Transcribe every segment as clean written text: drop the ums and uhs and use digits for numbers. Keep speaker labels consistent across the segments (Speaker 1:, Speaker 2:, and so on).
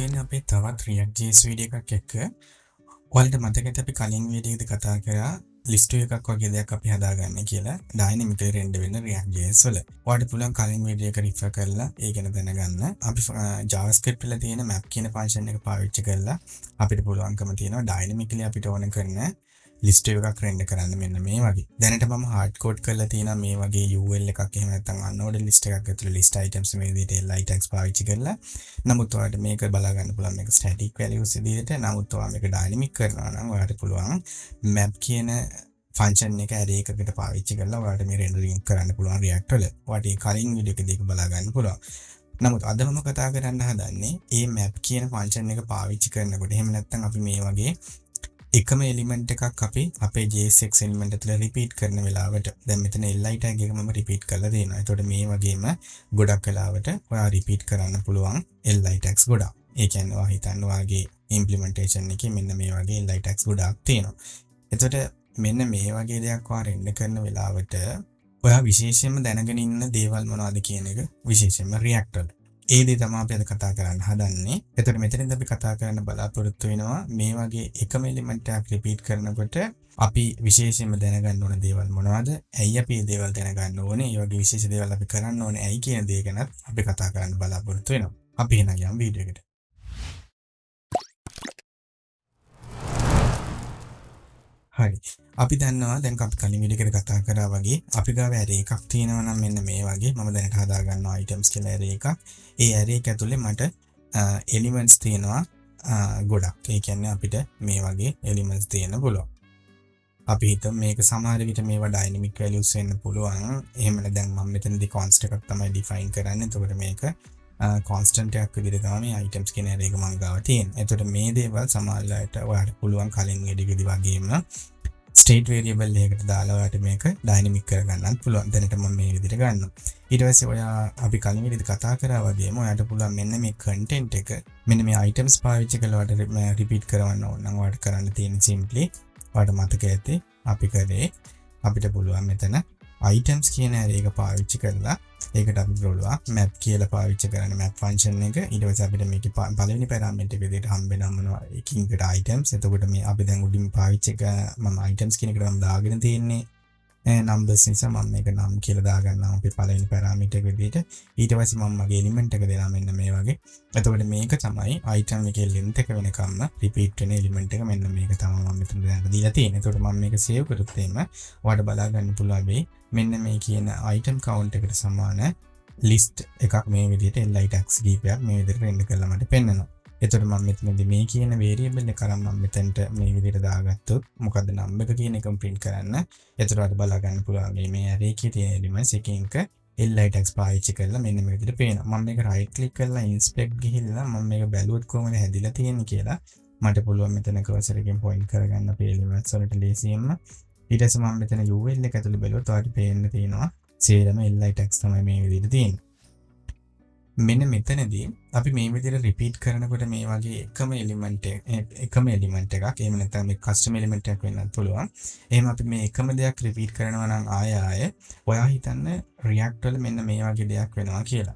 Speaker 1: වෙන්නේ අපේ තවත් React.js වීඩියෝ එකක් එක්ක. ඔයාලට මතකද අපි කලින් වීඩියෝ එකේදී කතා කරා ලිස්ට් එකක් වගේ දෙයක් අපි හදාගන්න කියලා dynamically render වෙන React.js වල. ඔයාලට පුළුවන් කලින් වීඩියෝ එක රිෆර් කරලා ඒ ගැන දැනගන්න. අපි JavaScript වල තියෙන map කියන function එක පාවිච්චි කරලා අපිට පුළුවන්කම තියෙනවා dynamically අපිට ඕන කරන ලිස්ට් එකක් render කරන්න මෙන්න මේ වගේ. දැනට මම hard code කරලා තියෙනවා මේ වගේ UL එකක් එහෙම නැත්නම් unordered list එකක් ඇතුළේ list items මේ විදිහට li tags පාවිච්චි කරලා. නමුත් ඔයාලට මේක බලා ගන්න පුළුවන් මේක static values විදිහට. නමුත් ඔයා මේක dynamic කරනවා නම් ඔයාලට පුළුවන් map කියන function එක array එකකට පාවිච්චි කරලා ඔයාලට මේ rendering කරන්න පුළුවන් React වල. ඔයාලට ඒ කලින් වීඩියෝ එකේදී ඒක බලා ගන්න පුළුවන්. නමුත් අද මම කතා කරන්න හදන්නේ මේ map කියන function එක පාවිච්චි කරනකොට එහෙම නැත්නම් අපි මේ වගේ එකම එලිමන්ට් එකක් අපි අපේ JSX එලිමන්ට් ඇතුළේ රිපීට් කරන වෙලාවට දැන් මෙතන li tag එක මම රිපීට් කරලා දෙනවා. එතකොට මේ වගේම ගොඩක් වෙලාවට ඔයා රිපීට් කරන්න පුළුවන් li tags ගොඩක්. ඒ කියන්නේ ඔයා හිතන්න ඔයාගේ ඉම්ප්ලිමන්ටේෂන් එකේ මෙන්න මේ වගේ li tags ගොඩක් තියෙනවා. එතකොට මෙන්න මේ වගේ දෙයක් ඔයා රෙන්ඩර් කරන වෙලාවට ඔයා විශේෂයෙන්ම දැනගෙන ඉන්න දේවල් මොනවද කියන එක විශේෂයෙන්ම React වල. ඒ දේ තමයි අපි අද කතා කරන්න හදන්නේ. එතකොට මෙතනින්ද අපි කතා කරන්න බලාපොරොත්තු වෙනවා මේ වගේ එකම එලිමන්ට් එකක් රිපීට් කරනකොට අපි විශේෂයෙන්ම දැනගන්න ඕන දේවල් මොනවද? ඇයි අපි මේ දේවල් දැනගන්න ඕනේ? මේ වගේ විශේෂ දේවල් අපි කරන්න ඕනේ ඇයි කියන දේ ගැන අපි කතා කරන්න බලාපොරොත්තු වෙනවා. අපි එහෙනම් යමු වීඩියෝ එකට. හරි. අපි දන්නවා දැන් අපි කලින් වීඩියෝ එකේ කතා කරා වගේ අපි ගාව array එකක් තියෙනවා නම් මෙන්න මේ වගේ මම දැනට හදා ගන්නවා items කියලා array එකක්. ඒ array එක ඇතුලේ මට elements තියෙනවා ගොඩක්. ඒ කියන්නේ අපිට මේ වගේ elements තියෙන්න පුළුවන්. අපි හිතමු මේක සමහර විට මේවා dynamic values වෙන්න පුළුවන්. එහෙම නැත්නම් මම මෙතනදී constant එකක් තමයි define කරන්නේ. එතකොට මේක constant එකක් විදිහට තමයි මේ items කියන array එක මම ගාව තියෙන්නේ. එතකොට මේ දේවල් සමහරවිට ඔයාලට පුළුවන් කලින් වීඩියෝකදී වගේම state variable එකකට දාලා ඔයාලට මේක dynamic කරගන්නත් පුළුවන්. දැනට මම මේ විදිහට ගන්නවා. ඊට පස්සේ ඔයා අපි කලින් විදිහට කතා කරා වගේම ඔයාලට පුළුවන් මෙන්න මේ content එක මෙන්න මේ items පාවිච්චි කරලා ඔයාලට repeat කරවන්න ඕන නම් ඔයාලට කරන්න තියෙන simply ඔයාලට මතක ඇති අපි කරේ අපිට පුළුවන් මෙතන items කියන array එක පාවිච්චි කරලා ඒකට අපි බලුවා map කියලා පාවිච්චි කරන map function එක. ඊට පස්සේ අපිට මේකේ පළවෙනි parameter එක විදිහට හම්බෙන මොනවා එකකින්කට items. එතකොට මේ අපි දැන් උඩින් පාවිච්චි මම items කියන එකට මම දාගෙන තියෙන්නේ numbers නිසා මම මේක නම් කියලා දාගන්නවා අපේ පළවෙනි parameter එක විදිහට. ඊට පස්සේ මම මගේ element එක දෙනවා මෙන්න මේ වගේ. එතකොට මේක තමයි item එකේ length එක වෙනකම්ම repeat වෙන element එක මෙන්න මේක තමයි මම මෙතන දීලා තියෙන්නේ. එතකොට මම මේක save කරොත් එහෙම ඔයාලට බලා ගන්න පුළුවන් වෙයි. මෙන්න මේ කියන item count එකට සමාන list එකක් මේ විදිහට li tags කීපයක් මේ විදිහට render කරලා මට පෙන්නනවා. එතකොට මම මෙතනදී මේ කියන variable එක කරන් මම මෙතනට මේ විදිහට දාගත්තොත් මොකද්ද number එක කියන එක print කරන්න. එතකොට බලා ගන්න පුළුවන් මේ array එකේ තියෙන elements එකකින් li tags පාවිච්චි කරලා මෙන්න මේ විදිහට පේනවා. මම මේක right click කරලා inspect ගිහිල්ලා මම මේක බැලුවොත් කොහොමද හැදිලා තියෙන්නේ කියලා මට පුළුවන් මෙතන cursor එකෙන් point කරගන්න අපේ elements වලට ලේසියෙන්ම. ඊට පස්සේ මම මෙතන UL එක ඇතුළේ බැලුවොත් ඔයාලට පේන්න තියෙනවා සේරම li tags තමයි මේ විදිහට තියෙන්නේ. මෙන්න මෙතනදී අපි මේ විදිහට රිපීට් කරනකොට මේ වගේ එකම එලිමන්ට් එකක් එහෙම නැත්නම් මේ කස්ටම් එලිමන්ට් එකක් වෙන්නත් පුළුවන්. එහෙම අපි මේ එකම දෙයක් රිපීට් කරනවා නම් ආය ඔයා හිතන්න React වල මෙන්න මේ වගේ දෙයක් වෙනවා කියලා.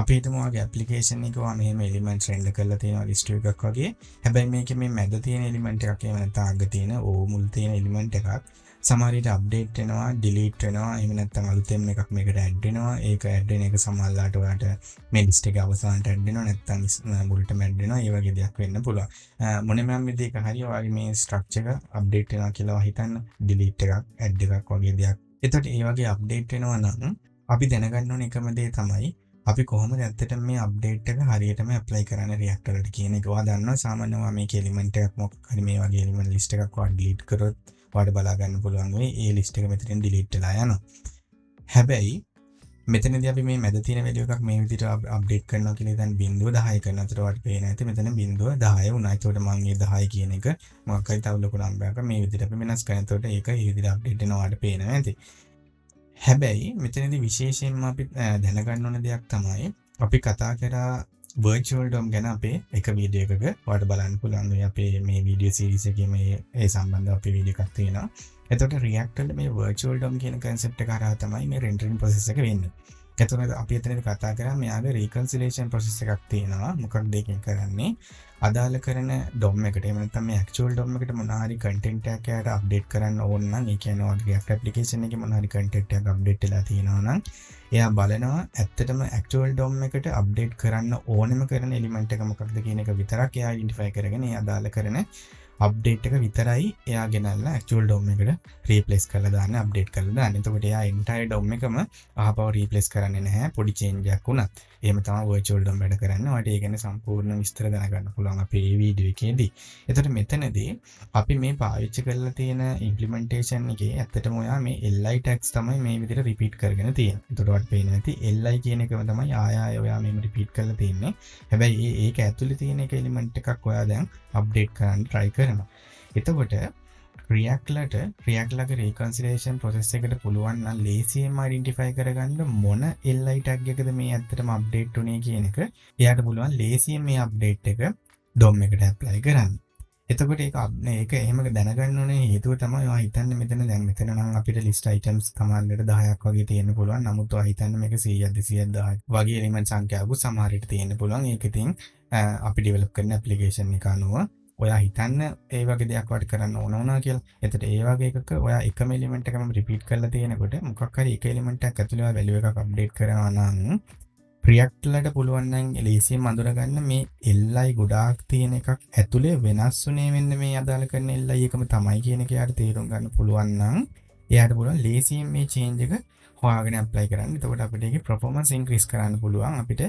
Speaker 1: අපි හිතමු ඔයාගේ ඇප්ලිකේෂන් එක ඔයා මෙහෙම එලිමන්ට්ස් රෙන්ඩර් කරලා තියෙනවා ලිස්ට් එකක් වගේ. හැබැයි මේකේ මේ මැද තියෙන එලිමන්ට් එකක් එහෙම නැත්නම් අග තියෙන මුල් තියෙන එලිමන්ට් එකක් සමහර විට අප්ඩේට් වෙනවා, ඩිලීට් වෙනවා, එහෙම නැත්නම් අලුතෙන් එකක් මේකට ඇඩ් වෙනවා. ඒක ඇඩ් වෙන එක සමහරවිට ඔයාලට මේ ලිස්ට් එකේ අවසානට ඇඩ් වෙනවා නැත්නම් මුලටම ඇඩ් වෙනවා. ඒ වගේ දෙයක් වෙන්න පුළුවන්. මොනම විදිහක හරි ඔයාගේ මේ ස්ට්‍රක්චර් එක අප්ඩේට් වෙනවා කියලා හිතන්න ඩිලීට් එකක්, ඇඩ් එකක් වගේ දෙයක්. එතකොට ඒ වගේ අප්ඩේට් වෙනවා නම් අපි දැනගන්න ඕන එකම දේ තමයි අපි කොහොමද ඇත්තටම මේ අප්ඩේට් එක හරියටම ඇප්ලයි කරන්න React වලට කියන එක. ඔයා දන්නවා සාමාන්‍යව මේක එලිමන්ට් එකක් මොකක් හරි මේ වගේ එලිමන්ට් ලිස්ට් එකක් ඔයා ඩිලීට් කරොත් ඔයාලට බලා ගන්න පුළුවන් වෙයි ඒ ලිස්ට් එක මෙතනින් ඩිලීට් වෙලා යනවා. හැබැයි මෙතනදී අපි මේ මැද තියෙන වැලියු එකක් මේ විදිහට අප්ඩේට් කරනවා කියලා දැන් 0.10 කරන අතර ඔයාලට පේන ඇති මෙතන 0.10 වුණා. ඒකට මම මේ 10 කියන එක මොකක් හරි තව ලොකු නම්බරයක් මේ විදිහට අපි වෙනස් කරන. ඒකට ඒක මේ විදිහට අප්ඩේට් වෙනවා ඔයාලට පේනවා ඇති. හැබැයි මෙතනදී විශේෂයෙන්ම අපි දැනගන්න ඕන දෙයක් තමයි අපි කතා කරා virtual DOM ගැන අපේ එක වීඩියෝ එකක ඔයාලට බලන්න පුළුවන් වෙයි අපේ මේ වීඩියෝ සීරීස් එකේ මේ ඒ සම්බන්ධව අපේ වීඩියෝ එකක් තියෙනවා. එතකොට React වල මේ virtual DOM කියන concept එක හරහා තමයි මේ rendering process එක වෙන්නේ. එතකොට අපි එතනදී කතා කරා මෙයාගේ රීකන්සිලියේෂන් ප්‍රොසෙස් එකක් තියෙනවා. මොකක්ද ඒකෙන් කරන්නේ? අදාළ කරන DOM එකට එහෙම නැත්නම් මේ ඇක්චුවල් DOM එකට මොනවා හරි කන්ටෙන්ට් එකක් එයාට අප්ඩේට් කරන්න ඕන නම් ඒ කියන්නේ ඔයාගේ React application එකේ මොනවා හරි කන්ටෙන්ට් එකක් අප්ඩේට් වෙලා තියෙනවා නම් එයා බලනවා ඇත්තටම ඇක්චුවල් DOM එකට අප්ඩේට් කරන්න ඕනෙම කරන එලිමන්ට් එක මොකක්ද කියන එක විතරක් එයා ඩෙන්ටිෆයි කරගෙන ඒ අදාළ කරන අප්ඩේට් එක විතරයි එයා ගෙනල්ලා ඇක්චුවල් DOM එකට රීප්ලේස් කරලා දාන්න අප්ඩේට් කරලා දාන්න. එතකොට එයා එන්ටයර් DOM එකම ආපහු රීප්ලේස් කරන්නේ නැහැ පොඩි චේන්ජ් එකක් වුණත්. එහෙම තමයි virtual DOM වැඩ කරන්නේ. ඔයාලට ඒ ගැන සම්පූර්ණ විස්තර දැනගන්න පුළුවන් අපේ මේ වීඩියෝ එකේදී. එතකොට මෙතනදී අපි මේ පාවිච්චි කරලා තියෙන ඉම්ප්ලිමන්ටේෂන් එකේ ඇත්තටම ඔයා මේ li tags තමයි මේ විදිහට රිපීට් කරගෙන තියෙන්නේ. එතකොට ඔයාලට පේන්නේ නැති li කියන එකම තමයි ආය ඔයා මේම රිපීට් කරලා තියෙන්නේ. හැබැයි ඒක ඇතුලේ තියෙන එක එලිමන්ට් එකක් ඔයා දැන් අප්ඩේට් කරන්න try කරනවා. එතකොට React ලගේ reconciliation process එකට පුළුවන් නම් ලේසියෙන්ම identify කරගන්න මොන li tag එකද මේ ඇත්තටම අප්ඩේට් උනේ කියන එක එයාට පුළුවන් ලේසියෙන් මේ අප්ඩේට් එක DOM එකට apply කරන්න. එතකොට ඒක එහෙම දැනගන්න ඕනේ හේතුව තමයි ඔයා හිතන්නේ මෙතන දැන් මෙතන නම් අපිට list items command එකට 10ක් වගේ තියෙන්න පුළුවන්. නමුත් ඔයා හිතන්නේ මේක 100ක් 200ක් 1000ක් වගේ element සංඛ්‍යාවකුත් සමහර විට තියෙන්න පුළුවන්. ඒක ඉතින් අපි develop කරන application එක අනුව ඔයා හිතන්න ඒ වගේ දෙයක් වට කරන්න ඕන වුණා කියලා. එතකොට ඒ වගේ එකක ඔයා එකම එලිමන්ට් එකම රිපීට් කරලා තියෙනකොට මොකක් හරි එක එලිමන්ට් එකක් ඇතුළේ ඔයා වැලියු එකක් අප්ඩේට් කරනවා නම් React වලට පුළුවන් නම් ලේසියෙන් අඳුරගන්න මේ li ගොඩාක් තියෙන එකක් ඇතුළේ වෙනස් උනේ වෙන්න මේ අදාළ කරන li එකම තමයි කියන එක යාට තේරුම් ගන්න පුළුවන් නම් එයාට පුළුවන් ලේසියෙන් මේ change එක හොයාගෙන apply කරන්න. එතකොට අපිට ඒකේ performance increase කරන්න පුළුවන්. අපිට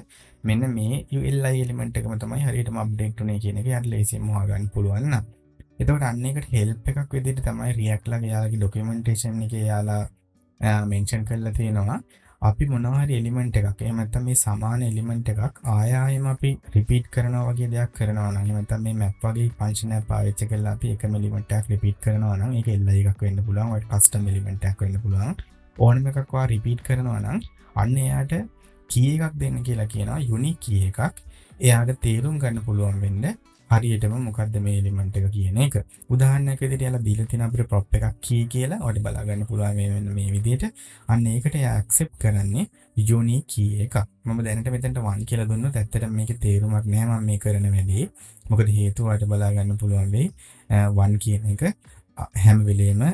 Speaker 1: මෙන්න මේ ULI element එකම තමයි හරියටම update උනේ කියන එක යාට ලේසියෙන් හොයාගන්න පුළුවන් නම්. එතකොට අන්න ඒකට help එකක් විදිහට තමයි React ලගේ යාලගේ documentation එකේ යාලා mention කරලා තියෙනවා. අපි මොනවා හරි element එකක් එහෙම නැත්නම් මේ සමාන element එකක් ආයෙම අපි repeat කරනවා වගේ දෙයක් කරනවා නම් එහෙම නැත්නම් මේ map වගේ function එකක් පාවිච්චි කරලා අපි එකම element එකක් repeat කරනවා නම් ඒක li එකක් වෙන්න පුළුවන්. ඔය custom element එකක් වෙන්න පුළුවන්. ඕනම එකක් වා රිපීට් කරනවා නම් අන්න එයාට කී එකක් දෙන්න කියලා කියනවා යුනික් කී එකක්. එයාට තේරුම් ගන්න පුළුවන් වෙන්න හරියටම මොකද්ද මේ එලිමන්ට් එක කියන එක. උදාහරණයක් විදිහට යාලා දීලා තියෙන අපිට prop එකක් කී කියලා ඔයාලට බලා ගන්න පුළුවන් මේ විදිහට. අන්න ඒකට එයා accept කරන්නේ යුනික් කී එකක්. මම දැනට මෙතනට 1 කියලා දුන්නොත් ඇත්තටම මේකේ තේරුමක් නැහැ මම මේ කරන වැඩේ. මොකද හේතුව ඔයාලට බලා ගන්න පුළුවන් වෙයි 1 කියන එක හැම වෙලේම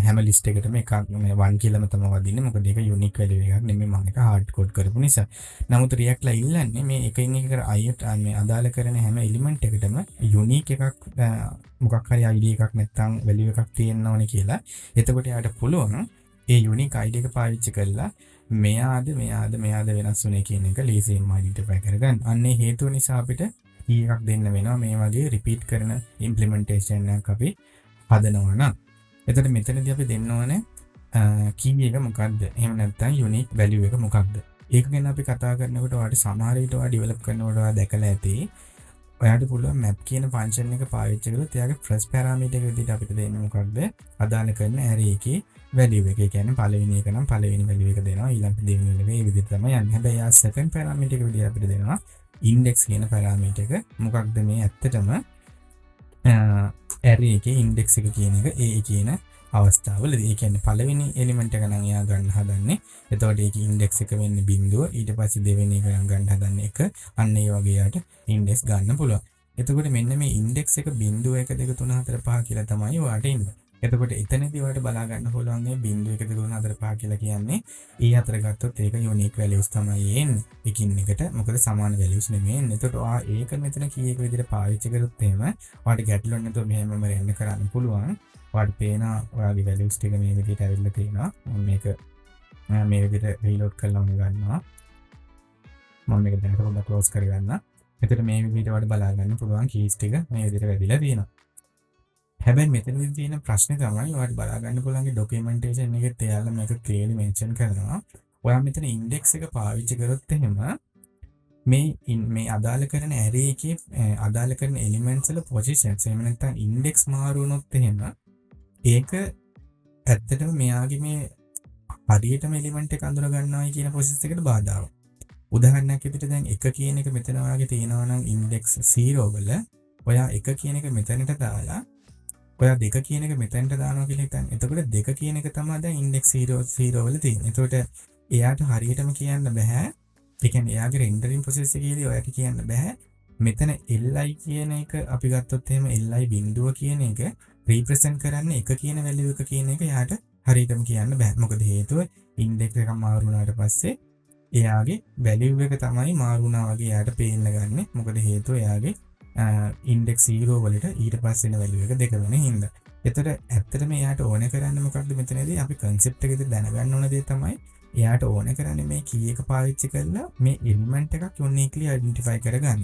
Speaker 1: හැම ලිස්ට් එකටම එකක් මේ 1 කියලාම තමයි වදින්නේ. මොකද ඒක යුනික් වැලියු එකක් නෙමෙයි මම ඒක හાર્ඩ් කෝඩ් කරපු නිසා. නමුත් React ලා ඉල්ලන්නේ මේ එකින් එකට අයියට මේ අදාළ කරන හැම එලිමන්ට් එකටම යුනික් එකක් මොකක් හරි ID එකක් නැත්නම් වැලියු එකක් තියෙන්න ඕනේ කියලා. එතකොට යාට පුළුවන් ඒ යුනික් ID එක පාවිච්චි කරලා මෙයාද වෙනස් වුනේ කියන එක ලේසියෙන්ම identify කරගන්න. අන්නේ හේතුව නිසා අපිට key එකක් දෙන්න වෙනවා මේ වගේ repeat කරන implementation එකක් අපි හදනවා නම්. එතකොට මෙතනදී අපි දෙන්න ඕනේ key එක මොකක්ද? එහෙම නැත්නම් unique value එක මොකක්ද? ඒක ගැන අපි කතා කරනකොට ඔයාලට සමහර විට ඔයා develop කරනකොට ඔයා දැකලා ඇති. ඔයාලට පුළුවන් map කියන function එක පාවිච්චි කරලා එයාගේ first parameter එක විදිහට අපිට දෙන්නේ මොකක්ද? අදාළ කරන array එකේ value එක. ඒ කියන්නේ පළවෙනි එක නම් පළවෙනි value එක දෙනවා. ඊළඟට දෙවෙනි එක මේ විදිහට තමයි යන්නේ. හැබැයි යා second parameter එක විදිහට අපිට දෙනවා index කියන parameter එක. මොකක්ද මේ ඇත්තටම array එකේ index එක කියන එක a කියන අවස්ථාවලදී ඒ කියන්නේ පළවෙනි එලිමන්ට් එක නම් එයා ගන්න හදන්නේ. එතකොට ඒකේ index එක වෙන්නේ බිංදුව. ඊට පස්සේ දෙවෙනි එක නම් ගන්න හදන්නේ 1. අන්න ඒ වගේ යාට index ගන්න පුළුවන්. එතකොට මෙන්න මේ index එක බිංදුව 1 2 3 4 5 කියලා තමයි ඔයාට ඉන්නේ. එතකොට එතනදී ඔයාලට බලා ගන්න පුළුවන් මේ බිංදුව 1 2 3 4 5 කියලා කියන්නේ ඒ අතර ගත්තොත් ඒක unique values තමයි එන්නේ. එකින් එකට මොකද සමාන values නෙමෙයි එන්නේ. එතකොට ඔයා ඒක මෙතන කී එක විදිහට පාවිච්චි කරොත් එහෙම ඔයාලට ගැටලුවක් නැතුව මෙහෙමම රෙන්න කරන්න පුළුවන්. ඔයාලට පේන ඔයාගේ values ටික මේ විදිහට ඇවිල්ලා තියෙනවා. මම මේක මේ විදිහට reload කරලා ගන්නවා. මම මේක දැන් පොඩ්ඩක් close කරගන්න. එතකොට මේ විදිහට ඔයාලට බලා ගන්න පුළුවන් keys ටික මේ විදිහට වැඩිලා තියෙනවා. හැබැයි මෙතනදී තියෙන ප්‍රශ්නේ තමයි ඔයාලට බලා ගන්න පුළුවන් documentation එකෙත් එයාලා මේක clearly mention කරනවා. ඔයා මෙතන index එක පාවිච්චි කරොත් එහෙම මේ අදාළ කරන array එකේ අදාළ කරන elements වල positions එහෙම නැත්නම් index මාරු වුණොත් එහෙම ඒක ඇත්තටම මෙයාගේ මේ හරියටම element එක අඳුර ගන්නවයි කියන process එකට බාධාවක්. උදාහරණයක් විදිහට දැන් 1 කියන එක මෙතන ඔයාගේ තියෙනවා නම් index 0 වල ඔයා 1 කියන එක මෙතනට දාලා ඔයා 2 කියන එක මෙතනට දානවා කියලා හිතන්න. එතකොට 2 කියන එක තමයි දැන් index 0 වල තියෙන්නේ. එතකොට එයාට හරියටම කියන්න බෑ. ඒ කියන්නේ එයාගේ රෙන්ඩරින් ප්‍රොසෙස් එකේදී ඔයාට කියන්න බෑ. මෙතන li කියන එක අපි ගත්තොත් එහෙම li බිඳුව කියන එක රිප්‍රසන්ට් කරන්නේ එක කියන වැලියු එක කියන එක එයාට හරියටම කියන්න බෑ. මොකද හේතුව ඉන්ඩෙක්ස් එක මාරු වුණාට පස්සේ එයාගේ වැලියු එක තමයි මාරු වුණා වගේ එයාට පේන්න ගන්න. මොකද හේතුව එයාගේ ඉන්ඩෙක්ස් 0 වලට ඊට පස්සේ එන වැලියු එක දෙක වෙන හින්දා. එතකොට ඇත්තටම එයාට ඕන කරන්නේ මොකක්ද මෙතනදී අපි concept එකේදී දැනගන්න ඕන දේ තමයි එයාට ඕන කරන්නේ මේ key එක පාවිච්චි කරලා මේ element එකක් uniquely identify කරගන්න.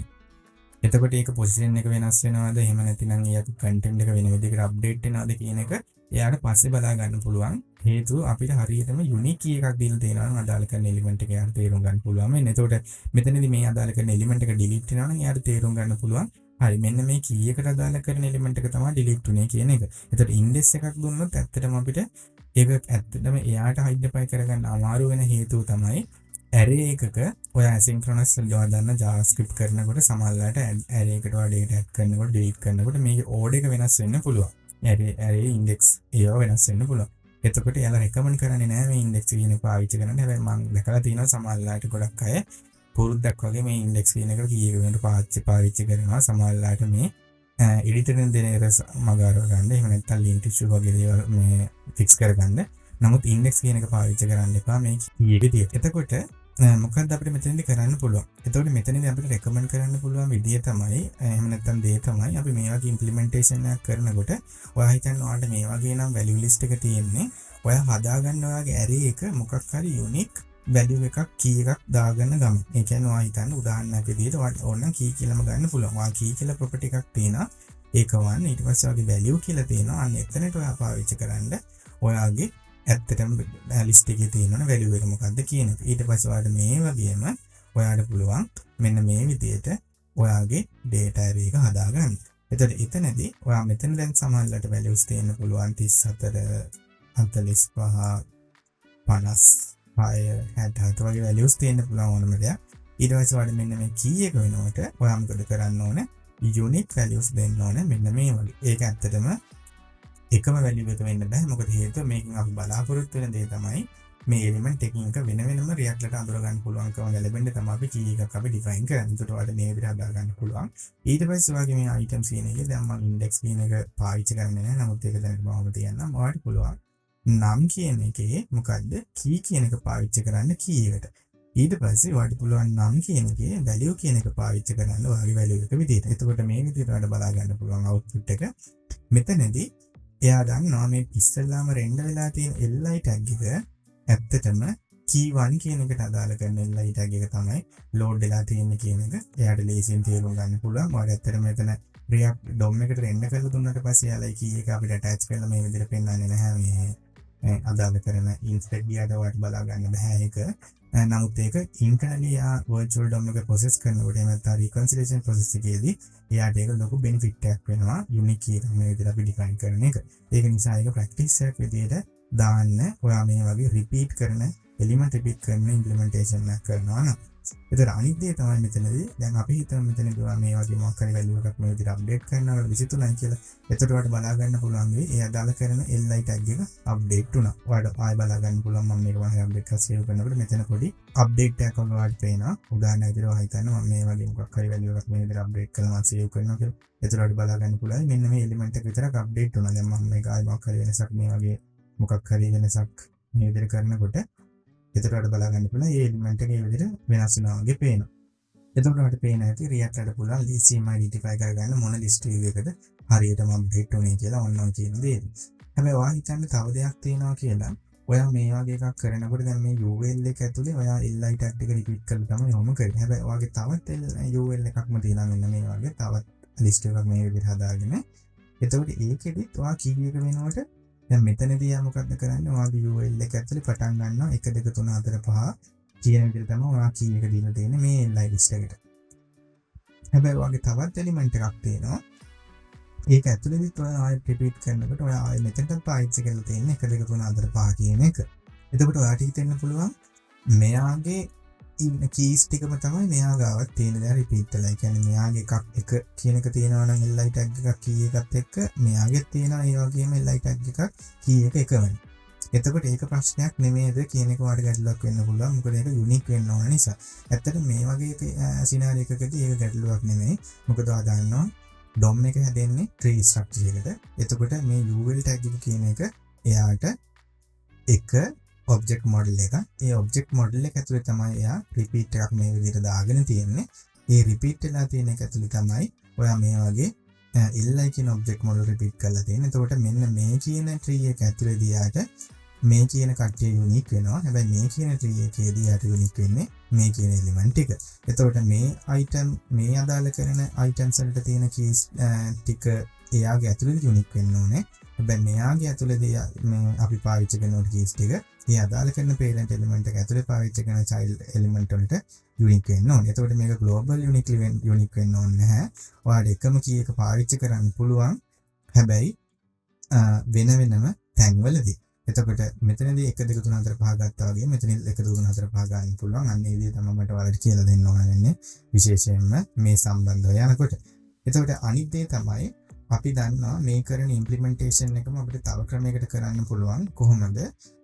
Speaker 1: එතකොට ඒක position එක වෙනස් වෙනවද එහෙම නැතිනම් එයාගේ content එක වෙන විදිහකට update වෙනවද කියන එක එයාට පස්සේ බලා ගන්න පුළුවන්. හේතුව අපිට හරියටම unique key එකක් දීලා තියෙනවා නම් අදාළ කරන element එක එයාට තේරුම් ගන්න පුළුවන්. මෙන්න එතකොට මෙතනදී මේ අදාළ කරන element එක delete වෙනවා නම් එයාට තේරුම් ගන්න පුළුවන්. හරි මෙන්න මේ key එකට අදාළ කරන element එක තමයි delete වුනේ කියන එක. එතකොට index එකක් දුන්නොත් ඇත්තටම අපිට ඒක ඇත්තටම එයාට identify කරගන්න අමාරු වෙන හේතුව තමයි array එකක ඔය asynchronous දාන්න JavaScript කරනකොට සමහරවිට array එකට ඔය data add කරනකොට delete කරනකොට මේකේ order එක වෙනස් වෙන්න පුළුවන්. array index ඒවා වෙනස් වෙන්න පුළුවන්. එතකොට එයාලා recommend කරන්නේ නැහැ මේ index කියන එක පාවිච්චි කරන්න. හැබැයි මම දැකලා තියෙනවා සමහරවිට ගොඩක් අය පුරුද්දක් වගේ මේ index කියන එක කී එක වෙනකොට පාවිච්චි කරනවා. සමහරවිට මේ editor එකෙන් දෙන errors මගහරව ගන්න. එහෙම නැත්නම් link issue වගේ දේවල් මේ fix කරගන්න. නමුත් index කියන එක පාවිච්චි කරන්න එපා මේ key එක විදියට. එතකොට මොකක්ද අපිට මෙතනදී කරන්න පුළුවන්? එතකොට මෙතනදී අපිට recommend කරන්න පුළුවන් විදිය තමයි එහෙම නැත්නම් දේ තමයි අපි මේ වගේ implementation එකක් කරනකොට ඔයා හිතන්න ඔයාලට මේ වගේ නම් value list එක තියෙන්නේ. ඔයා හදාගන්න ඔයාගේ array එක මොකක් හරි unique value එකක් key එකක් දාගන්න ගමන්. ඒ කියන්නේ ඔයා හිතන්න උදාහරණයක් විදියට ඔයාට ඕන key කියලාම ගන්න පුළුවන්. ඔයා key කියලා property එකක් තියෙනවා. ඒක 1 ඊට පස්සේ ඔයාගේ value කියලා තියෙනවා. අන්න එතනට ඔයා පාවිච්චි කරන්න ඔයාගේ ඇත්තටම ලිස්ට් එකේ තියෙනවනේ වැලියු එක මොකක්ද කියන එක. ඊට පස්සේ ඔයාලට මේ වගේම ඔයාලට පුළුවන් මෙන්න මේ විදිහට ඔයාගේ data array එක හදාගන්න. එතකොට එතනදී ඔයා මෙතන දැන් සමහරවිට values තියෙන්න පුළුවන් 34 45 56 67 වගේ values තියෙන්න පුළුවන් ඕනම දෙයක්. ඊට පස්සේ ඔයාලට මෙන්න මේ key එක වෙනකොට ඔයා මොකද කරන්න ඕනේ? unique values දෙන්න ඕනේ මෙන්න මේ වගේ. ඒක ඇත්තටම එකම value එක වෙන්න බෑ. මොකද හේතුව මේකෙන් අපි බලාපොරොත්තු වෙන දේ තමයි මේ element එකකින් එක වෙන වෙනම react එකට අඳුර ගන්න පුළුවන්කම ලැබෙන්න තමයි අපි key එකක් අපි define කරන්නේ. ඒකට ඔයාලට මේ විදිහට හදා ගන්න පුළුවන්. ඊට පස්සේ ඔයාගේ මේ items කියන එකේ දැන් මම index කියන එක පාවිච්චි කරන්නේ නැහැ. නමුත් ඒක දැනට මම තියන්නම්. ඔයාලට පුළුවන් නම් කියන එකේ මොකද්ද key කියන එක පාවිච්චි කරන්න key එකට. ඊට පස්සේ ඔයාලට පුළුවන් නම් කියන එකේ value කියන එක පාවිච්චි කරන්න ඔයාගේ value එක විදිහට. එතකොට මේ විදිහට ඔයාලට බලා ගන්න පුළුවන් output එක. මෙතනදී එයා දන්නවා මේ ඉස්සෙල්ලාම රෙන්ඩර් වෙලා තියෙන li tag එක ඇත්තටම key 1 කියන එකට අදාළ කරන li tag එක තමයි load වෙලා තියෙන්නේ කියන එක එයාට ලේසියෙන් තේරුම් ගන්න පුළුවන්. ඔයාලා ඇත්තටම මෙතන React DOM එකට රෙන්ඩර් කරලා දුන්නාට පස්සේ එයාලා key එක අපිට attach කරලා මේ විදිහට පෙන්නන්නේ නැහැ මේ අදාළ කරන inspect ගියාට ඔයාලට බලා ගන්න බෑ ඒක. නමුත් ඒක internally virtual DOM එක process කරනකොට එහෙම නැත්නම් reconciliation process එකේදී එයාට ඒක ලොකු benefit එකක් වෙනවා unique key එක මේ විදිහට අපි define කරන එක. ඒක නිසා ඒක practice එකක් විදිහට දාන්න ඔයා මේ වගේ repeat කරන element repeat කරන implementation එකක් කරනවා නම්. ඒතර අනිත් දේ තමයි මෙතනදී දැන් අපි හිතමු මෙතනදී ඔයා මේ වගේ මොකක් හරි value එකක් මේ විදිහට update කරනවා 23යි කියලා. එතකොට ඔයාලට බලා ගන්න පුළුවන් වෙයි ඒ අදාළ කරන li tag එක update වුණා. ඔයාලට ආයෙ බලා ගන්න පුළුවන් මම මේක මම update කරලා save කරනකොට මෙතන පොඩි update එකක් ඔයාලට පේනවා. උදාහරණයක් විදිහට ඔයා හිතන්න මම මේ වගේ මොකක් හරි value එකක් මේ විදිහට update කරලා මම save කරනවා කියලා. එතකොට ඔයාලට බලා ගන්න පුළුවන් මෙන්න මේ element එක විතරක් update වුණා. දැන් මම මේක ආයෙ මොකක් හරි වෙනසක් මේ වගේ මොකක් හරි වෙනසක් මේ විදිහට කරනකොට එතකොට බලා ගන්න පුළුවන් මේ element එක මේ විදිහට වෙනස් වෙනවා වගේ පේනවා. එතකොට අපිට පේන ඇති React වලට පුළුවන් ලේසියෙන්ම identify කරගන්න මොන list view එකද හරියටම update උනේ කියලා ඔන්න කියන දේ. හැබැයි ඔයා හිතන්නේ තව දෙයක් තියෙනවා කියලා. ඔයා මේ වගේ එකක් කරනකොට දැන් මේ UL එක ඇතුලේ ඔයා li tag එක repeat කරලා තමයි යොමු කරන්නේ. හැබැයි ඔයාගේ තවත් UL එකක්ම තියෙනවා මෙන්න මේ වගේ තවත් list එකක් මේ විදිහට හදාගෙන. එතකොට ඒකෙදිත් ඔයා key එක වෙනකොට දැන් මෙතනදී යා මොකද්ද කරන්නේ? ඔයාගේ UL එක ඇතුලේ පටන් ගන්නවා 1 2 3 4 5 කියන විදිහට තමයි ඔයා key එක දීලා තියෙන්නේ මේ li list එකට. හැබැයි ඔයාගේ තවත් element එකක් තියෙනවා. ඒක ඇතුලේදීත් ඔයා ආයෙ repeat කරනකොට ඔයා ආයෙ මෙතනට පාවිච්චි කරලා තියෙන්නේ 1 2 3 4 5 කියන එක. එතකොට ඔයාට හිතෙන්න පුළුවන් මෙයාගේ ඉන්න keys ටිකම තමයි මෙයා ගාවත් තියෙන දේ repeat වෙලා. ඒ කියන්නේ මෙයාගේ එකක් එක කියන එක තියෙනවා නම් li tag එකක් key එකත් එක්ක මෙයාගෙත් තියෙනවා ඒ වගේම li tag එකක් key එක එකමයි. එතකොට ඒක ප්‍රශ්නයක් නෙමෙයිද කියන එක ඔයාලට ගැටලුවක් වෙන්න පුළුවන්. මොකද ඒක යුනික් වෙන්න ඕන නිසා. ඇත්තට මේ වගේ සිනාරියෝ එකකදී ඒක ගැටලුවක් නෙමෙයි. මොකද ඔයා දන්නවා DOM එක හැදෙන්නේ tree structure එකට. එතකොට මේ UL tag එක කියන එක එයාට එක object model එක. ඒ object model එක ඇතුලේ තමයි එයා repeat එකක් මේ විදිහට දාගෙන තියෙන්නේ. ඒ repeat වෙලා තියෙන එක ඇතුලේ තමයි ඔයා මේ වගේ li කියන object model repeat කරලා තියෙන්නේ. එතකොට මෙන්න මේ කියන tree එක ඇතුලේදී යාට මේ කියන කට්ටිය යුනික් වෙනවා. හැබැයි මේ කියන tree එකේදී යාට යුනික් වෙන්නේ මේ කියන එලිමන්ට් එක. එතකොට මේ item මේ අදාළ කරන items වලට තියෙන keys ටික එයාගේ ඇතුලේ යුනික් වෙන්න ඕනේ. හැබැයි මෙයාගේ ඇතුලේදී මේ අපි පාවිච්චි කරන keys ටික ඒ අදාළ කරන parent element එක ඇතුලේ පාවිච්චි කරන child element වලට යුනික් වෙන්න ඕනේ. එතකොට මේක global යුනික් වෙන්න ඕනේ නැහැ. ඔයාලට එකම key එක පාවිච්චි කරන්න පුළුවන්. හැබැයි වෙන වෙනම තැන්වලදී. එතකොට මෙතනදී 1 2 3 4 5 ගත්තා වගේ මෙතනින් 1 2 3 4 5 ගන්න පුළුවන්. අන්න ඒ විදිහ තමයි මට ඔයාලට කියලා දෙන්න ඕනන්නේ විශේෂයෙන්ම මේ සම්බන්ධව යනකොට. එතකොට අනිත් දේ තමයි අපි දන්නවා මේ කරන ඉම්ප්ලිමන්ටේෂන් එකම අපිට තව ක්‍රමයකට කරන්න පුළුවන්. කොහොමද?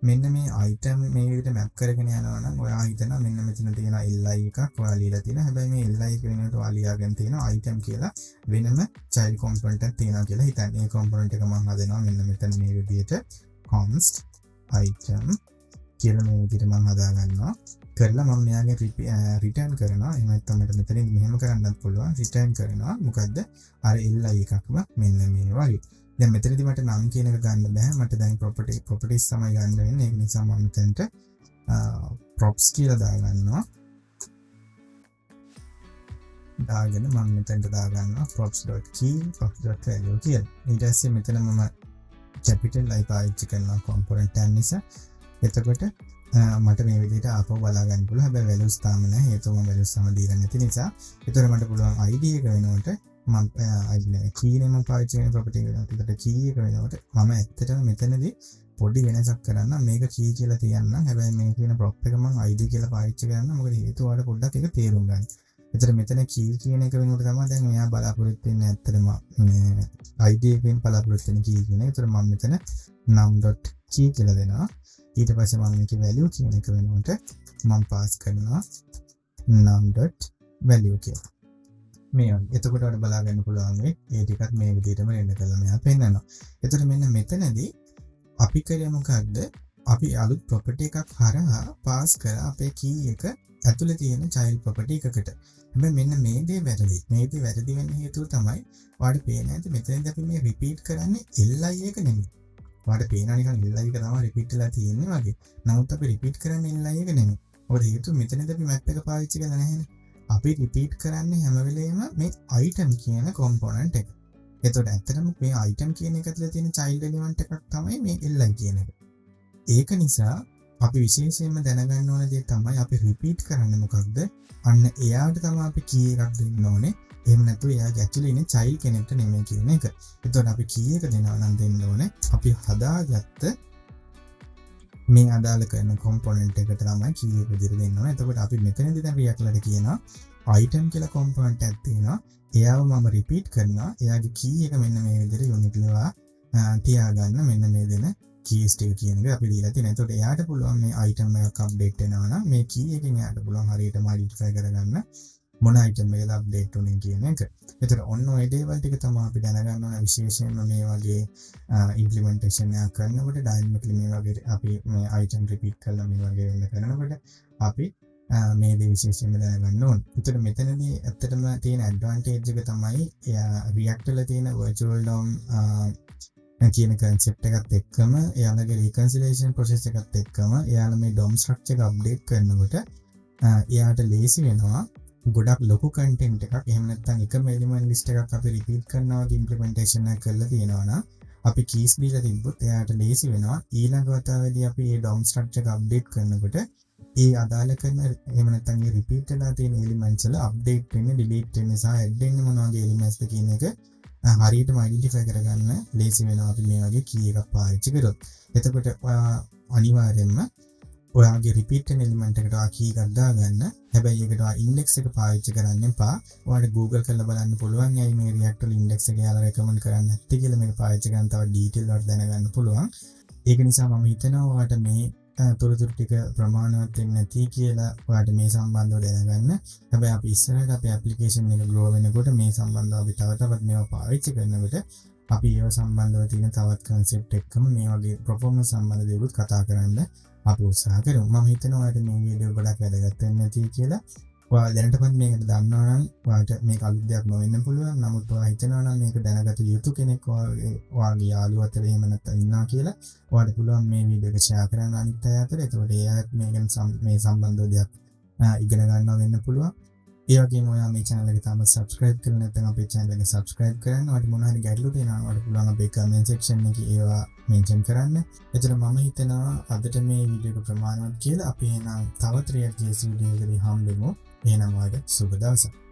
Speaker 1: මෙන්න මේ item මේ විදිහට map කරගෙන යනවා නම් ඔයා හිතනවා මෙන්න මෙතන තියෙන li එකක් ඔයා ලියලා තියෙනවා. හැබැයි මේ li එක වෙනුවට ඔයා ලියාගෙන තියෙන item කියලා වෙනම child component එකක් තියෙනවා කියලා හිතන්න. ඒ component එක මම හදනවා මෙන්න මෙතන මේ විදිහට const item කියලා මේ විදිහට මම හදා ගන්නවා. කරලා මම මෙයාගේ return කරනවා. එහෙම නැත්නම් මට මෙතනින් මෙහෙම කරන්නත් පුළුවන්. return කරනවා. මොකද්ද? අර li එකක්ම මෙන්න මේ වගේ. දැන් මෙතනදී මට නම් කියන එක ගන්න බෑ. මට දැන් properties තමයි ගන්න වෙන්නේ. ඒක නිසා මම මෙතනට props කියලා දාගන්නවා. දාගෙන මම මෙතනට දාගන්නවා props.key props.value කියලා. ඊට පස්සේ මෙතන මම capital I පාවිච්චි කරනවා component එක නිසා. එතකොට මට මේ විදිහට ආපහු බලා ගන්න පුළුවන්. හැබැයි values තාම නැහැ. හේතුව මම values තාම දීලා නැති නිසා. ඒතර මට පුළුවන් id එක වෙනකොට මම id නෙමෙයි key නම පාවිච්චි කරන property එක වෙනකොට. ඒතර key එක වෙනකොට මම ඇත්තටම මෙතනදී පොඩි වෙනසක් කරන්න. මේක key කියලා තියන්නම්. හැබැයි මේ කියන prop එක මම id කියලා පාවිච්චි කරන්න. මොකද හේතුව වල පොඩ්ඩක් ඒක තේරුම් ගන්න. එතකොට මෙතන key කියන එක වෙනකොට තමයි දැන් මෙයා බලාපොරොත්තු වෙන්නේ ඇත්තටම මේ id එකෙන් බලාපොරොත්තු වෙන key කියන එක. ඒතර මම මෙතන num.key කියලා දෙනවා. ඊට පස්සේ මම මේකේ value කියන එක වෙනකොට මම පාස් කරනවා num.value කියලා. මේ වගේ. එතකොට ඔයාලට බලා ගන්න පුළුවන් ඒ ටිකත් මේ විදිහටම රෙන්ඩර් කරලා මෙයා පෙන්නනවා. එතකොට මෙන්න මෙතනදී අපි කරේ මොකද්ද? අපි අලුත් property එකක් හරහා පාස් කරා අපේ key එක ඇතුලේ තියෙන child property එකකට. හැබැයි මෙන්න මේ දේ වැරදි. මේ දේ වැරදි වෙන්න හේතුව තමයි ඔයාලට පේන්නේ නැති මෙතනදී අපි මේ repeat කරන්නේ li එක නෙමෙයි. ඔයාලට පේනවා නිකන් li එක තමයි repeat වෙලා තියෙන්නේ වගේ. නමුත් අපි repeat කරන්නේ li එක නෙමෙයි. මොකද හේතුව මෙතනදී අපි map එක පාවිච්චි කරලා නැහැනේ. අපි repeat කරන්නේ හැම වෙලේම මේ item කියන component එක. එතකොට ඇත්තටම මේ item කියන එක ඇතුලේ තියෙන child element එකක් තමයි මේ li කියන එක. ඒක නිසා අපි විශේෂයෙන්ම දැනගන්න ඕන දේ තමයි අපි repeat කරන්නේ මොකක්ද? අන්න එයාට තමයි අපි key එකක් දෙන්න ඕනේ. එහෙම නැත්නම් එයාගේ ඇතුලේ ඉන්න child කෙනෙක්ට නෙමෙයි කියන එක. එතකොට අපි key එක දෙනවා නම් දෙන්න ඕනේ අපි හදාගත්ත මේ අදාළ කරන component එකට තමයි key එක විදිහට දෙන්න ඕනේ. එතකොට අපි මෙතනදී දැන් react වලට කියනවා item කියලා component එකක් තියෙනවා. එයාව මම repeat කරනවා. එයාගේ key එක මෙන්න මේ විදිහට unit ලවා තියාගන්න මෙන්න මේ දෙන keys ටික කියන එක අපි දීලා තියෙනවා. එතකොට එයාට පුළුවන් මේ item එකක් update වෙනවා නම් මේ key එකෙන් එයාට පුළුවන් හරියටම identify කරගන්න මොන item එකද update උනේ කියන එක. එතකොට ඔන්න ඔය දේවල් ටික තමයි අපි දැනගන්න ඕන විශේෂයෙන්ම මේ වගේ implementation එකක් කරනකොට dynamically මේ වගේ අපි මේ item repeat කරලා මේ වගේ වෙන කරනකොට අපි මේ දේ විශේෂයෙන්ම දැනගන්න ඕන. එතකොට මෙතනදී ඇත්තටම තියෙන advantage එක තමයි React වල තියෙන virtual DOM කියන concept එකත් එක්කම එයාලගේ reconciliation process එකත් එක්කම එයාලා මේ DOM structure එක update කරනකොට එයාට ලේසි වෙනවා ගොඩක් ලොකු content එකක් එහෙම නැත්නම් එකම element list එකක් අපි repeat කරනවා වගේ implementation එකක් කරලා තියෙනවා නම් අපි keys දීලා තිබ්බොත් එයාට ලේසි වෙනවා ඊළඟ වතාවේදී අපි මේ DOM structure එක update කරනකොට ඒ අදාළ කරන එහෙම නැත්නම් මේ repeat වෙලා තියෙන elements වල update වෙන්නේ delete වෙන්නේ සහ add වෙන්නේ මොන වගේ elements ද කියන එක හරියටම identify කරගන්න ලේසි වෙනවා අපි මේ වගේ key එකක් පාවිච්චි කරොත්. එතකොට අනිවාර්යයෙන්ම ඔයාගේ repeat වෙන element එකට ඔයා key එකක් දාගන්න. හැබැයි ඒකට ඔයා index එක පාවිච්චි කරන්න එපා. ඔයාලට Google කරලා බලන්න පුළුවන්. ඇයි මේ React වල index එක යාලා recommend කරන්නේ නැත්තේ කියලා මේක පාවිච්චි කරන් තව detail වලට දැනගන්න පුළුවන්. ඒක නිසා මම හිතනවා ඔයාලට මේ තොරතුරු ටික ප්‍රමාණවත් වෙන්නේ නැති කියලා ඔයාලට මේ සම්බන්ධව දැනගන්න. හැබැයි අපි ඉස්සරහට අපේ ඇප්ලිකේෂන් එක ග්‍රෝ වෙනකොට මේ සම්බන්ධව අපි තව තවත් මේවා පාවිච්චි කරනකොට අපි ඒව සම්බන්ධව තියෙන තවත් කන්සෙප්ට් එක්කම මේ වගේ පර්ෆෝමන්ස් සම්බන්ධ දේවලුත් කතා කරන්න අපි උත්සාහ කරමු. මම හිතනවා ඔයාලට මේ වීඩියෝ ගොඩක් වැදගත් වෙන්න ඇති කියලා. ඔයාලා දැනටමත් මේකට දන්නවා නම් ඔයාලට මේක අලුත් දෙයක් නොවෙන්න පුළුවන්. නමුත් ඔයාලා හිතනවා නම් මේක දැනගත යුතු කෙනෙක් ඔයාගේ යාළුවෝ අතර එහෙම නැත්නම් ඉන්නවා කියලා ඔයාලට පුළුවන් මේ වීඩියෝ එක ෂෙයා කරන්න අනිත් අය අතර. එතකොට ඒ අයත් මේකෙන් මේ සම්බන්ධව දෙයක් ඉගෙන ගන්නවා වෙන්න පුළුවන්. ඒ වගේම ඔයා මේ channel එක තාම subscribe කරලා නැත්නම් අපේ channel එක subscribe කරන්න. ඔයාලට මොනවා හරි ගැටලු තියෙනවා නම් ඔයාලට පුළුවන් අපේ comment section එකේ ඒවා mention කරන්න. එතන මම හිතනවා අදට මේ වීඩියෝ එක ප්‍රමාණවත් කියලා. අපි එහෙනම් තවත් react.js වීඩියෝ එකකදී හම්බෙමු. එහෙනම් ඔයාලට සුබ දවසක්.